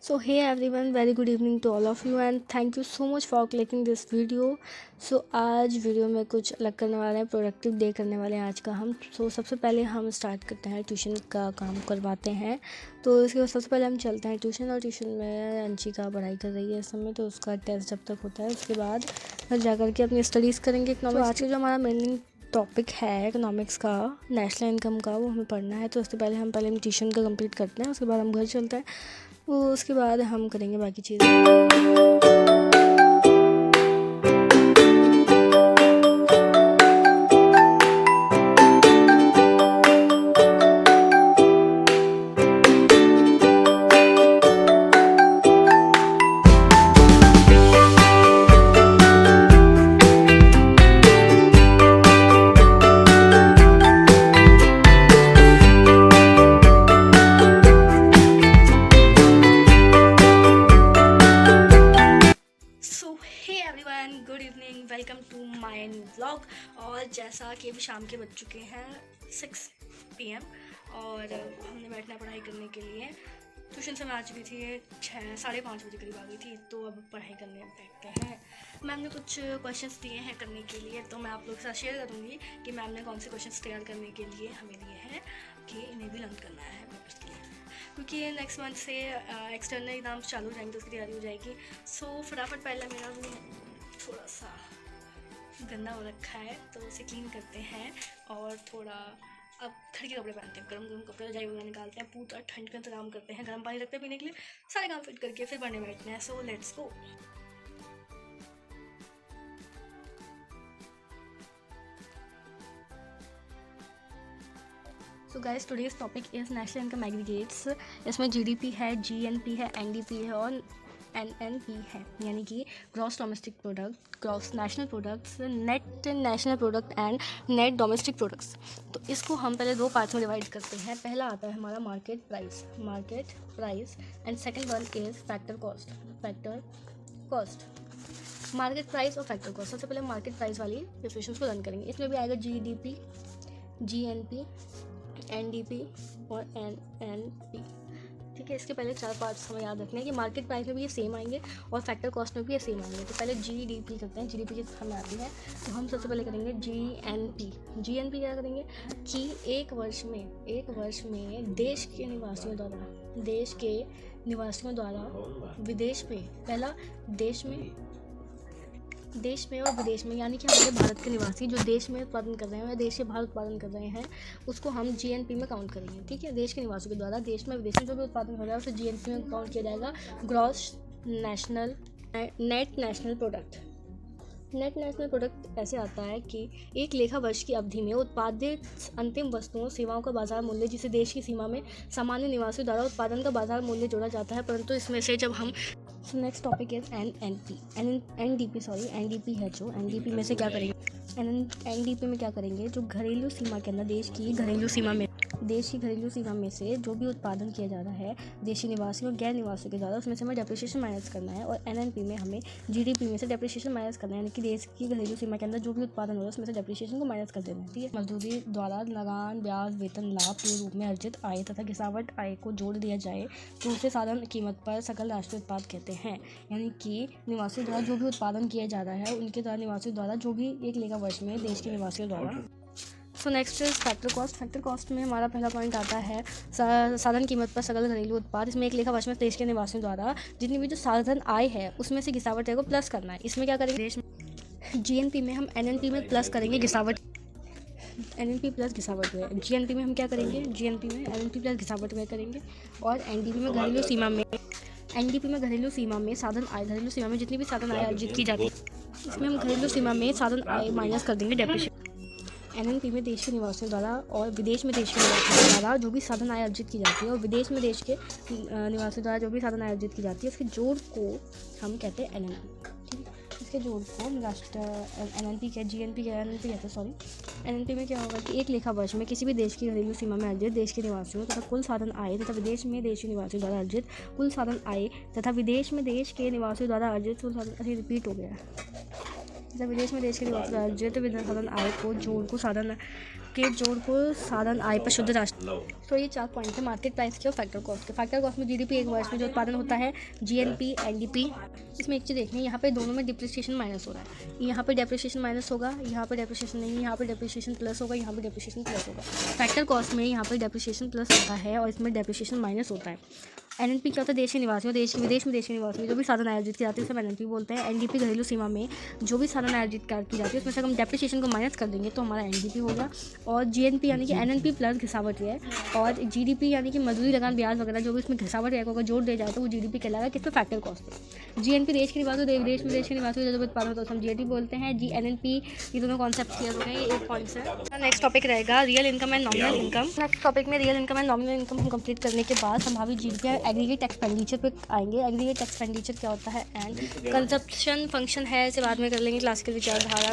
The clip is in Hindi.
So hey everyone, very good evening to all of you and thank you so much for clicking this video. So आज वीडियो में कुछ अलग करने वाले हैं, प्रोडक्टिव डे करने वाले हैं आज का हम। सबसे पहले हम स्टार्ट करते हैं, ट्यूशन का काम करवाते हैं। तो इसके बाद सबसे पहले हम चलते हैं ट्यूशन, और ट्यूशन में अंशिका पढ़ाई कर रही है इस समय, तो उसका टेस्ट जब तक होता है उसके बाद फिर जा कर के अपनी स्टडीज़ करेंगे इकोनॉमिक्स। आज का जो हमारा मेनली टॉपिक है इकोनॉमिक्स का, नेशनल इनकम का, वो हमें पढ़ना है। तो उससे पहले हम ट्यूशन का कंप्लीट करते हैं, उसके बाद हम घर चलते हैं, उसके बाद हम करेंगे बाकी चीज़ें। Good evening, welcome to my vlog. और जैसा कि अभी शाम के बज चुके हैं 6 PM और हमने बैठना पढ़ाई करने के लिए। ट्यूशन से मैं आ चुकी थी 5:30 बजे करीब आ गई थी, तो अब पढ़ाई करने बैठते हैं। मैम ने कुछ क्वेश्चंस दिए हैं करने के लिए, तो मैं आप लोग के साथ शेयर करूँगी कि मैम ने कौन से क्वेश्चंस तैयार करने के लिए हमें दिए हैं कि इन्हें भी लर्न करना है पेपर्स के लिए, क्योंकि नेक्स्ट मंथ से एक्सटर्नल एग्जाम्स चालू हो जाएंगे, तो उसकी तैयारी हो जाएगी। सो फटाफट पहले मेरा रूम थोड़ा सा गंदा हो रखा है, तो उसे क्लीन करते हैं और थोड़ा अब घर के कपड़े पहनते हैं, गर्म कपड़े रजाई वगैरह निकालते हैं, पूरा ठंड का इंतजाम करते हैं, गर्म पानी रखते हैं पीने के लिए, सारे काम फिट करके फिर पढ़ने बैठते हैं। So let's go. So guys, today's topic is national income aggregates. इसमें GDP है, GNP है, NDP है और NNP है, यानी कि gross domestic product, gross national products, net national product and net domestic products. तो इसको हम पहले 2 पार्ट्स में डिवाइड करते हैं। पहला आता है हमारा market price and second one is factor cost. Market price और फैक्टर कॉस्ट। सबसे पहले मार्केट प्राइस वाली डेफिनेशंस को रन करेंगे। इसमें भी आएगा GDP, GNP, NDP और NNP। ठीक है, इसके पहले 4 पार्ट्स हमें याद रखने हैं कि मार्केट प्राइस में भी ये सेम आएंगे और फैक्टर कॉस्ट में भी ये सेम आएंगे। तो पहले GDP करते हैं। GDP की हमें आती है, तो हम सबसे पहले करेंगे GNP क्या करेंगे कि एक वर्ष में देश के निवासियों द्वारा विदेश में, पहला देश में और विदेश में, यानी कि हमारे भारत के निवासी जो देश में उत्पादन कर रहे हैं या देश से बाहर उत्पादन कर रहे हैं, उसको हम GNP में काउंट करेंगे। ठीक है, देश के निवासियों के द्वारा देश में विदेश में जो भी उत्पादन हो रहा है उसे GNP में काउंट किया जाएगा। नेट नेशनल प्रोडक्ट ऐसे आता है कि एक लेखा वर्ष की अवधि में उत्पादित अंतिम वस्तुओं सेवाओं का बाजार मूल्य, जिसे देश की सीमा में सामान्य निवासियों द्वारा उत्पादन का बाजार मूल्य जोड़ा जाता है। परंतु इसमें से जब हम नेक्स्ट टॉपिक इज NDP है। जो NDP में से क्या करेंगे, NDP में क्या करेंगे, जो घरेलू सीमा के अंदर देश की घरेलू सीमा में से जो भी उत्पादन किया जा रहा है देशी निवासियों और गैर निवासियों के द्वारा, उसमें से हमें डेप्रिसिएशन माइनस करना है। और NNP में हमें GDP में से डेप्रिसिएशन माइनस करना है, यानी कि देश की घरेलू सीमा के अंदर जो भी उत्पादन हो रहा है उसमें से डेप्रिसिएशन को माइनस कर देना है। ठीक है, मजदूरी द्वारा लगान, ब्याज, वेतन, लाभ के रूप में अर्जित आय तथा गिरावट आय को जोड़ दिया जाए तो उसे साधारण कीमत पर सकल राष्ट्रीय उत्पाद कहते हैं, यानी कि निवासियों द्वारा जो भी उत्पादन किया जा रहा है उनके द्वारा निवासियों द्वारा जो भी एक लेखा वर्ष में देश के निवासियों द्वारा। So next is factor cost में हमारा पहला पॉइंट आता है साधारण कीमत पर सकल घरेलू उत्पाद। इसमें एक लेखा वर्ष में देश के निवासियों द्वारा जितनी भी जो साधारण आय है उसमें से गिरावट आय को प्लस करना है। इसमें क्या करेंगे, देश में GNP में हम NNP में प्लस करेंगे NNP प्लस गिरावट में। GNP में हम क्या करेंगे, GNP में NNP प्लस गिरावट में करेंगे। और NDP में घरेलू सीमा में साधन आय, घरेलू सीमा में जितनी भी साधन आय अर्जित की जाती है इसमें हम घरेलू सीमा में साधन आय माइनस कर देंगे डेप्रिसिएशन। NNP में देश के निवासियों द्वारा और विदेश में देश के निवासियों द्वारा जो भी साधन आय अर्जित की जाती है और विदेश में देश के निवासियों द्वारा जो भी साधन आय अर्जित की जाती है, उसके जोड़ को हम कहते हैं NNP। ठीक है, इसके जोड़ को NNP के GNP के NNP कहते हैं, सॉरी। NNP में क्या होगा कि एक लेखा वर्ष में किसी भी देश की घरेलू सीमा में अर्जित देश के निवासियों तथा कुल साधन आय तथा विदेश में देश के निवासियों द्वारा अर्जित कुल साधन आय तथा विदेश में देश के निवासियों द्वारा अर्जित कुल साधन, रिपीट हो गया जब विदेश में देश के निवासी राज्य तो विधान साधन आय को जोड़ को साधन आय पर शुद्ध राष्ट्र। तो ये 4 पॉइंट है मार्केट प्राइस के और फैक्टर कॉस्ट के। फैक्टर कॉस्ट में जीडीपी एक वर्ष में जो उत्पादन होता है, जीएनपी, एनडीपी। इसमें एक चीज़ देखनी है, यहाँ पे दोनों में डिप्रिसिएशन माइनस हो रहा है। यहाँ पे डेप्रिसिएशन माइनस होगा, यहाँ पे डेप्रिसिएशन नहीं, यहाँ पे डेप्रिसिएशन प्लस होगा, यहाँ पे डेप्रिसिएशन प्लस होगा। फैक्टर कॉस्ट में यहाँ पे डेप्रिसिएशन प्लस होता है और इसमें डेप्रिसिएशन माइनस होता है। एनएनपी क्या होता है? देश के निवासियों, विदेश में देश के निवासियों जो भी साधन आयोजित की जाती है उसे एनएनपी बोलते हैं। एनडीपी घरेलू सीमा में जो भी साधन आयोजित की जाती है उसमें से हम डेप्रिसिएशन को माइनस कर देंगे तो हमारा एनडीपी होगा। और जीएनपी यानी कि एनएनपी प्लस घिसावट है। और जीडीपी यानी कि मजदूरी, लगान, ब्याज वगैरह जो भी इसमें घिसावट है अगर जोड़ दिया जाए तो वो जीडीपी कहलाएगा। किस पे? फैक्टर कॉस्ट पे। जीएनपी देश के निवासियों, विदेश में देश के निवासियों जो भी उत्पादन होता है हम जीएनपी बोलते हैं। एनएनपी, ये दोनों कॉन्सेप्ट क्लियर हो गए, ये 8 पॉइंट्स है। नेक्स्ट टॉपिक रहेगा real income and nominal income. Next topic में real income and nominal income हम कंप्लीट करने के बाद संभावित जीडीपी एग्रीगेट एक्सपेंडिचर पे आएंगे। एग्रीगेट एक्सपेंडिचर क्या होता है एंड कंजप्शन फंक्शन है, इसे बाद में कर लेंगे। क्लासिकल विचारधारा,